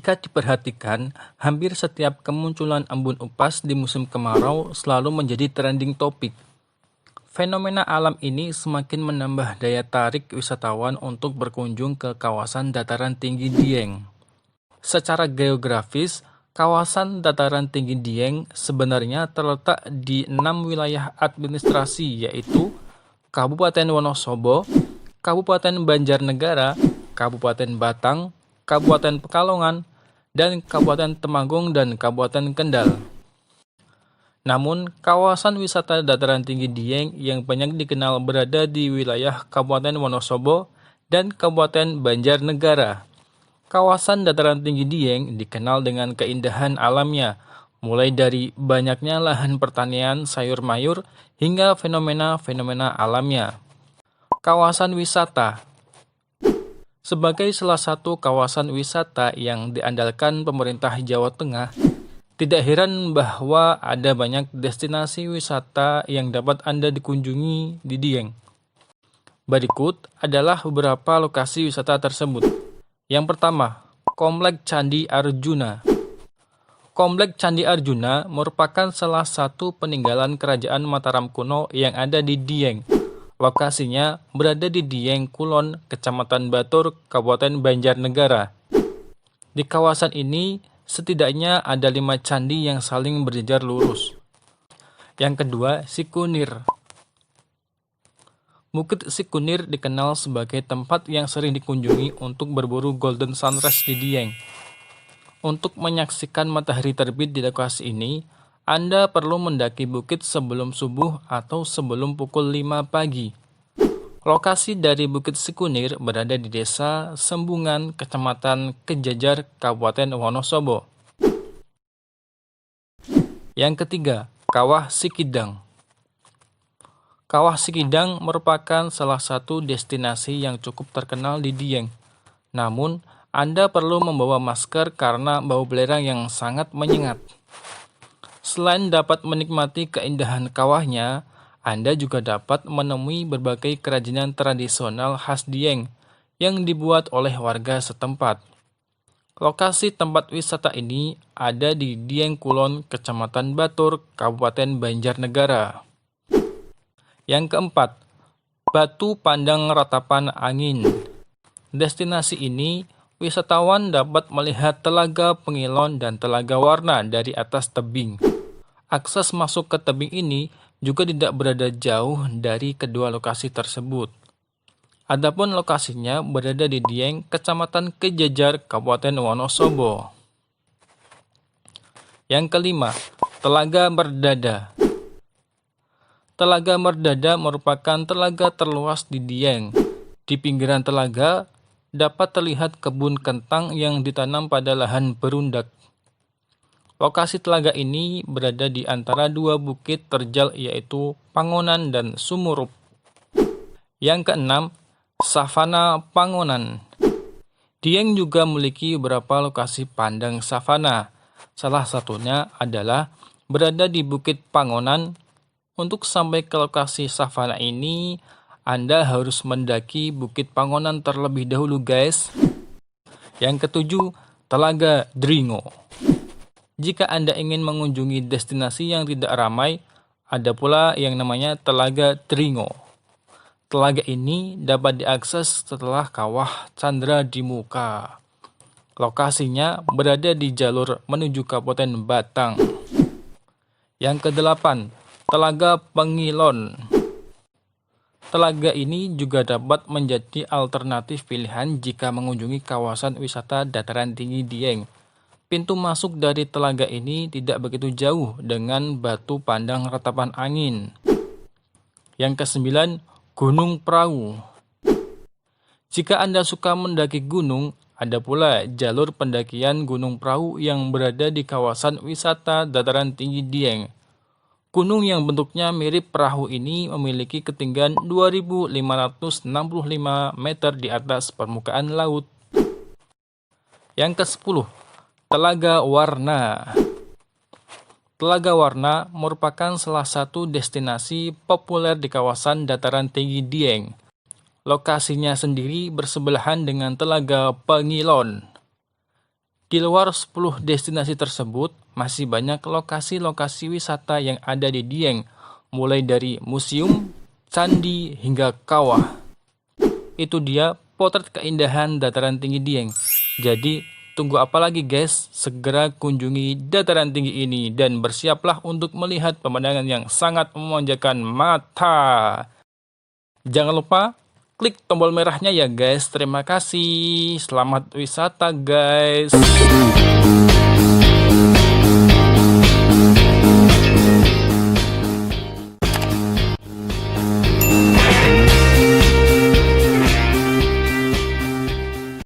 Jika diperhatikan, hampir setiap kemunculan embun upas di musim kemarau selalu menjadi trending topik. Fenomena alam ini semakin menambah daya tarik wisatawan untuk berkunjung ke kawasan dataran tinggi Dieng. Secara geografis, kawasan dataran tinggi Dieng sebenarnya terletak di 6 wilayah administrasi, yaitu Kabupaten Wonosobo, Kabupaten Banjarnegara, Kabupaten Batang, Kabupaten Pekalongan, dan Kabupaten Temanggung dan Kabupaten Kendal. Namun, kawasan wisata dataran tinggi Dieng yang banyak dikenal berada di wilayah Kabupaten Wonosobo dan Kabupaten Banjarnegara. Kawasan dataran tinggi Dieng dikenal dengan keindahan alamnya, mulai dari banyaknya lahan pertanian sayur mayur hingga fenomena-fenomena alamnya. Kawasan wisata sebagai salah satu kawasan wisata yang diandalkan pemerintah Jawa Tengah, tidak heran bahwa ada banyak destinasi wisata yang dapat Anda dikunjungi di Dieng. Berikut adalah beberapa lokasi wisata tersebut. Yang pertama, Komplek Candi Arjuna. Komplek Candi Arjuna merupakan salah satu peninggalan kerajaan Mataram kuno yang ada di Dieng. Lokasinya berada di Dieng Kulon, Kecamatan Batur, Kabupaten Banjarnegara. Di kawasan ini, setidaknya ada 5 candi yang saling berjejer lurus. Yang kedua, Sikunir. Bukit Sikunir dikenal sebagai tempat yang sering dikunjungi untuk berburu golden sunrise di Dieng. Untuk menyaksikan matahari terbit di lokasi ini, Anda perlu mendaki bukit sebelum subuh atau sebelum pukul 5 pagi. Lokasi dari Bukit Sikunir berada di Desa Sembungan, Kecamatan Kejajar, Kabupaten Wonosobo. Yang ketiga, Kawah Sikidang. Kawah Sikidang merupakan salah satu destinasi yang cukup terkenal di Dieng. Namun, Anda perlu membawa masker karena bau belerang yang sangat menyengat. Selain dapat menikmati keindahan kawahnya, Anda juga dapat menemui berbagai kerajinan tradisional khas Dieng yang dibuat oleh warga setempat. Lokasi tempat wisata ini ada di Dieng Kulon, Kecamatan Batur, Kabupaten Banjarnegara. Yang keempat, Batu Pandang Ratapan Angin. Destinasi ini, wisatawan dapat melihat Telaga Pengilon dan Telaga Warna dari atas tebing. Akses masuk ke tebing ini juga tidak berada jauh dari kedua lokasi tersebut. Adapun lokasinya berada di Dieng, Kecamatan Kejajar, Kabupaten Wonosobo. Yang kelima, Telaga Merdada. Telaga Merdada merupakan telaga terluas di Dieng. Di pinggiran telaga dapat terlihat kebun kentang yang ditanam pada lahan berundak. Lokasi telaga ini berada di antara dua bukit terjal, yaitu Pangonan dan Sumurup. Yang keenam, Savana Pangonan. Dieng juga memiliki beberapa lokasi pandang savana. Salah satunya adalah berada di Bukit Pangonan. Untuk sampai ke lokasi savana ini, Anda harus mendaki Bukit Pangonan terlebih dahulu, guys. Yang ketujuh, Telaga Dringo. Jika Anda ingin mengunjungi destinasi yang tidak ramai, ada pula yang namanya Telaga Dringo. Telaga ini dapat diakses setelah Kawah Candra di Muka. Lokasinya berada di jalur menuju Kabupaten Batang. Yang kedelapan, Telaga Pengilon. Telaga ini juga dapat menjadi alternatif pilihan jika mengunjungi kawasan wisata dataran tinggi Dieng. Pintu masuk dari telaga ini tidak begitu jauh dengan Batu Pandang Ratapan Angin. Yang kesembilan, Gunung Prau. Jika Anda suka mendaki gunung, ada pula jalur pendakian Gunung Prau yang berada di kawasan wisata dataran tinggi Dieng. Gunung yang bentuknya mirip perahu ini memiliki ketinggian 2.565 meter di atas permukaan laut. Yang ke-10, Telaga Warna. Telaga Warna merupakan salah satu destinasi populer di kawasan dataran tinggi Dieng. Lokasinya sendiri bersebelahan dengan Telaga Pengilon. Di luar 10 destinasi tersebut, masih banyak lokasi-lokasi wisata yang ada di Dieng, mulai dari museum, candi, hingga kawah. Itu dia potret keindahan dataran tinggi Dieng. Jadi, tunggu apa lagi guys? Segera kunjungi dataran tinggi ini dan bersiaplah untuk melihat pemandangan yang sangat memanjakan mata. Jangan lupa klik tombol merahnya ya guys. Terima kasih. Selamat wisata guys.